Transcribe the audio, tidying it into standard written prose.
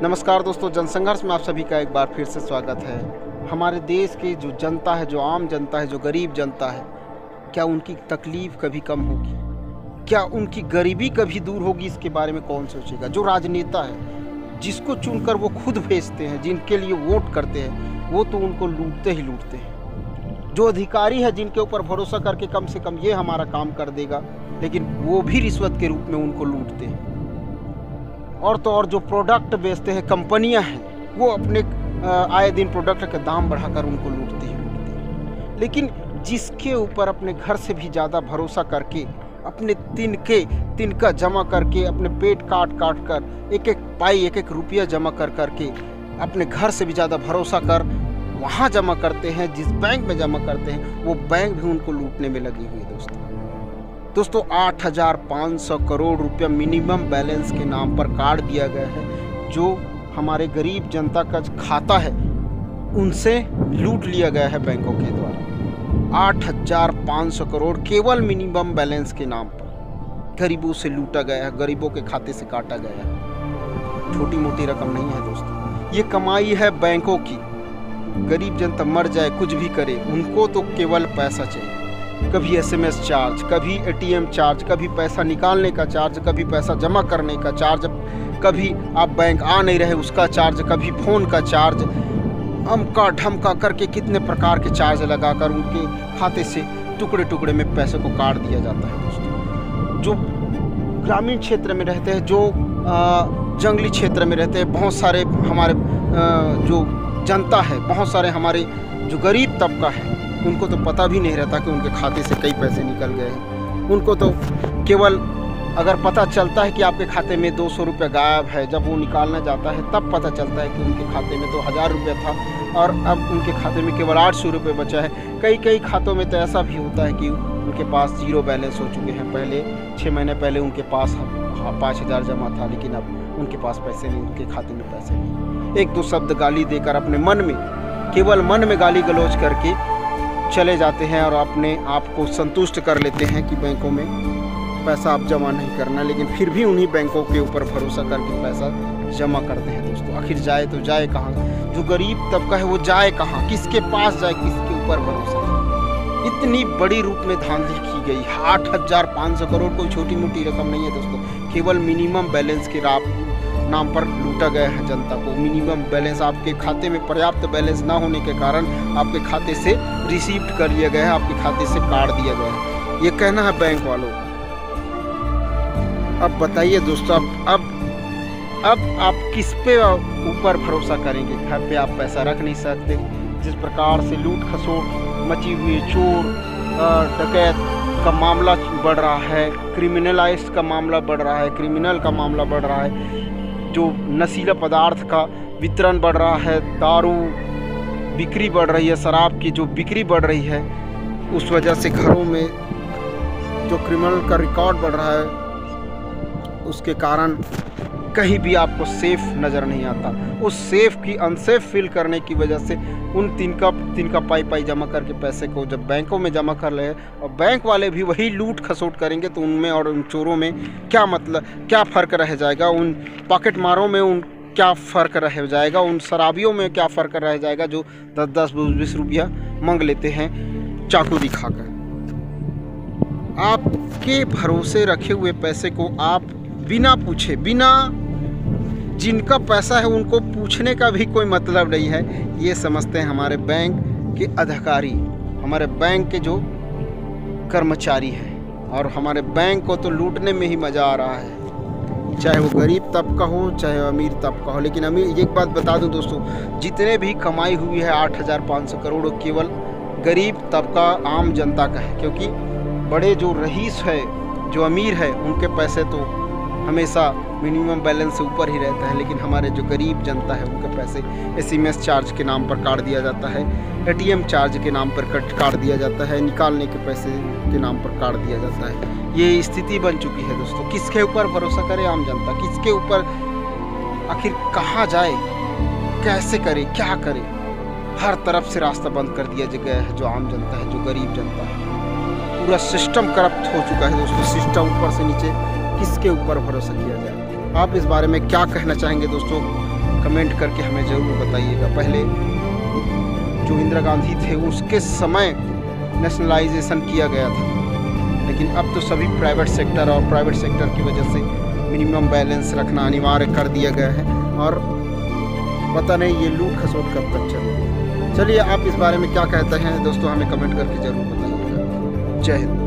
नमस्कार दोस्तों, जनसंघर्ष में आप सभी का एक बार फिर से स्वागत है। हमारे देश की जो जनता है, जो आम जनता है, जो गरीब जनता है, क्या उनकी तकलीफ़ कभी कम होगी? क्या उनकी गरीबी कभी दूर होगी? इसके बारे में कौन सोचेगा? जो राजनेता है, जिसको चुनकर वो खुद भेजते हैं, जिनके लिए वोट करते हैं, वो तो उनको लूटते ही लूटते हैं। जो अधिकारी है, जिनके ऊपर भरोसा करके कम से कम ये हमारा काम कर देगा, लेकिन वो भी रिश्वत के रूप में उनको लूटते हैं। और तो और जो प्रोडक्ट बेचते हैं, कंपनियां हैं, वो अपने आए दिन प्रोडक्ट के दाम बढ़ाकर उनको लूटती है। लेकिन जिसके ऊपर अपने घर से भी ज़्यादा भरोसा करके, अपने तिनका जमा करके, अपने पेट काट कर एक एक पाई, एक एक रुपया जमा करके अपने घर से भी ज़्यादा भरोसा कर वहाँ जमा करते हैं, जिस बैंक में जमा करते हैं, वो बैंक भी उनको लूटने में लगी हुई है। दोस्तों 8,500 करोड़ रुपया मिनिमम बैलेंस के नाम पर काट दिया गया है। जो हमारे गरीब जनता का खाता है, उनसे लूट लिया गया है बैंकों के द्वारा। 8,500 करोड़ केवल मिनिमम बैलेंस के नाम पर गरीबों से लूटा गया है, गरीबों के खाते से काटा गया है। छोटी मोटी रकम नहीं है दोस्तों, ये कमाई है बैंकों की। गरीब जनता मर जाए, कुछ भी करे, उनको तो केवल पैसा चाहिए। कभी SMS चार्ज, कभी ATM चार्ज, कभी पैसा निकालने का चार्ज, कभी पैसा जमा करने का चार्ज, कभी आप बैंक आ नहीं रहे उसका चार्ज, कभी फ़ोन का चार्ज, अमका ढमका करके कितने प्रकार के चार्ज लगाकर उनके खाते से टुकड़े टुकड़े में पैसे को काट दिया जाता है। दोस्तों जो ग्रामीण क्षेत्र में रहते हैं, जो जंगली क्षेत्र में रहते हैं, बहुत सारे हमारे जो जनता है, बहुत सारे हमारे जो गरीब तबका है, उनको तो पता भी नहीं रहता कि उनके खाते से कई पैसे निकल गए हैं। उनको तो केवल अगर पता चलता है कि आपके खाते में 200 रुपये गायब है, जब वो निकालना जाता है तब पता चलता है कि उनके खाते में तो 1000 रुपये था और अब उनके खाते में केवल 800 रुपये बचा है। कई खातों में तो ऐसा भी होता है कि उनके पास जीरो बैलेंस हो चुके हैं। पहले 6 महीने पहले उनके पास 5000 जमा था, लेकिन अब उनके पास पैसे नहीं, उनके खाते में पैसे नहीं। 1-2 शब्द गाली देकर अपने मन में, केवल मन में गाली गलौज करके चले जाते हैं और अपने आप को संतुष्ट कर लेते हैं कि बैंकों में पैसा आप जमा नहीं करना, लेकिन फिर भी उन्हीं बैंकों के ऊपर भरोसा करके पैसा जमा करते हैं। दोस्तों आखिर जाए तो जाए कहाँ? जो गरीब तबका है वो जाए कहाँ? किसके पास जाए? किसके ऊपर भरोसा? इतनी बड़ी रूप में धांधली की गई। 8,500 करोड़ कोई छोटी मोटी रकम नहीं है दोस्तों। केवल मिनिमम बैलेंस के नाम पर लूटा गया है जनता को। मिनिमम बैलेंस, आपके खाते में पर्याप्त बैलेंस ना होने के कारण आपके खाते से रिसीव्ड कर लिया गया है, आपके खाते से काट दिया गया है। ये कहना है बैंक वालों का। अब बताइए दोस्तों, अब आप किस पे ऊपर भरोसा करेंगे? घर पे आप पैसा रख नहीं सकते। जिस प्रकार से लूट खसोट मची हुई, चोर डकैत का मामला बढ़ रहा है, क्रिमिनलाइज का मामला बढ़ रहा है, क्रिमिनल का मामला बढ़ रहा है, जो नशीला पदार्थ का वितरण बढ़ रहा है, दारू बिक्री बढ़ रही है, शराब की जो बिक्री बढ़ रही है, उस वजह से घरों में जो क्रिमिनल का रिकॉर्ड बढ़ रहा है, उसके कारण कहीं भी आपको सेफ नज़र नहीं आता। उस सेफ की अनसेफ फील करने की वजह से उन तिनका पाई जमा करके पैसे को जब बैंकों में जमा कर ले और बैंक वाले भी वही लूट खसोट करेंगे, तो उनमें और उन चोरों में क्या फ़र्क रह जाएगा? उन पॉकेट मारों में उन क्या फ़र्क रह जाएगा? उन शराबियों में क्या फ़र्क रह जाएगा जो 10-10, 20-20 रुपया मांग लेते हैं चाकू दिखाकर? आपके भरोसे रखे हुए पैसे को आप बिना पूछे, बिना जिनका पैसा है उनको पूछने का भी कोई मतलब नहीं है, ये समझते हैं हमारे बैंक के अधिकारी, हमारे बैंक के जो कर्मचारी हैं। और हमारे बैंक को तो लूटने में ही मज़ा आ रहा है, चाहे वो गरीब तबका हो, चाहे अमीर तबका हो। लेकिन अमीर, एक बात बता दूं दोस्तों, जितने भी कमाई हुई है 8,500 करोड़, केवल गरीब तबका, आम जनता का है। क्योंकि बड़े जो रईस है, जो अमीर है, उनके पैसे तो हमेशा मिनिमम बैलेंस से ऊपर ही रहता है। लेकिन हमारे जो गरीब जनता है, उनके पैसे SMS चार्ज के नाम पर काट दिया जाता है, ATM चार्ज के नाम पर काट दिया जाता है, निकालने के पैसे के नाम पर काट दिया जाता है। ये स्थिति बन चुकी है दोस्तों। किसके ऊपर भरोसा करे आम जनता? किसके ऊपर आखिर कहाँ जाए? कैसे करे? क्या करे? हर तरफ से रास्ता बंद कर दिया गया है। जो आम जनता है, जो गरीब जनता है, पूरा सिस्टम करप्ट हो चुका है दोस्तों। सिस्टम ऊपर से नीचे, किसके ऊपर भरोसा किया जाए? आप इस बारे में क्या कहना चाहेंगे दोस्तों? कमेंट करके हमें ज़रूर बताइएगा। पहले जो इंदिरा गांधी थे उसके समय नेशनलाइजेशन किया गया था, लेकिन अब तो सभी प्राइवेट सेक्टर और प्राइवेट सेक्टर की वजह से मिनिमम बैलेंस रखना अनिवार्य कर दिया गया है और पता नहीं ये लूट खसोट कब तक चलेगी। चलिए आप इस बारे में क्या कहते हैं दोस्तों, हमें कमेंट करके ज़रूर बताइएगा। जय हिंद।